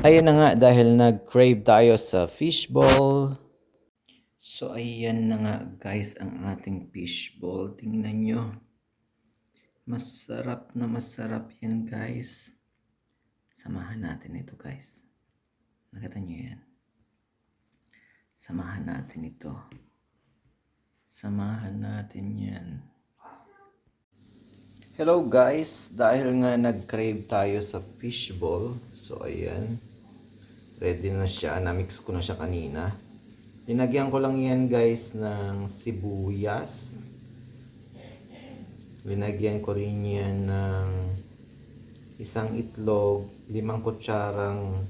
Ayan na nga dahil nag-crave tayo sa fishball. So ayan na nga guys ang ating fishball. Tingnan nyo. Masarap na masarap yan guys. Samahan natin ito guys. Nakita nyo yan. Samahan natin ito. Samahan natin yan. Hello guys. Dahil nga nag-crave tayo sa fishball. So ayan. Ready na siya. Na-mix ko na siya kanina. Linagyan ko lang yan guys ng sibuyas. Linagyan ko rin yan ng isang itlog, 5 kutsarang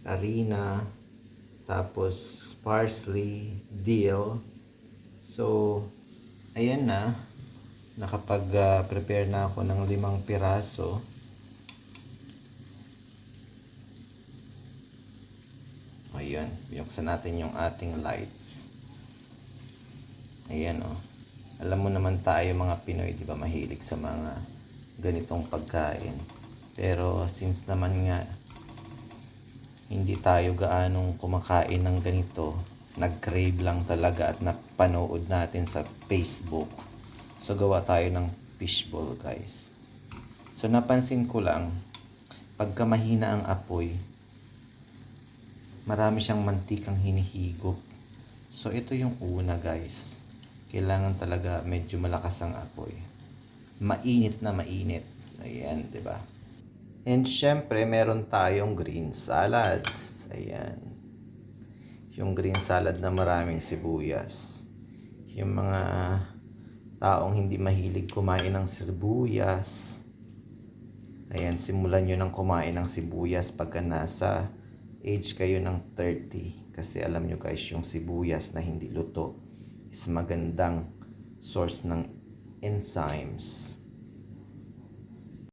harina, tapos parsley, dill. So, ayan na. Nakapag-prepare na ako ng 5 piraso. Ayan, binuksan natin yung ating lights. Ayan o. Alam mo naman tayo mga Pinoy, di ba, mahilig sa mga ganitong pagkain. Pero since naman nga hindi tayo gaanong kumakain ng ganito, nag-crave lang talaga at napanood natin sa Facebook. So gawa tayo ng fishball guys. So napansin ko lang, pagka mahina ang apoy, marami siyang mantikang hinihigop. So ito yung una guys. Kailangan talaga medyo malakas ang apoy. Mainit na mainit. Ayan, 'di ba? And syempre, meron tayong green salad. Ayan. Yung green salad na maraming sibuyas. Yung mga taong hindi mahilig kumain ng sibuyas, ayan, simulan nyo ng kumain ng sibuyas pagka nasa age kayo ng 30. Kasi alam nyo guys, yung sibuyas na hindi luto is magandang source ng enzymes.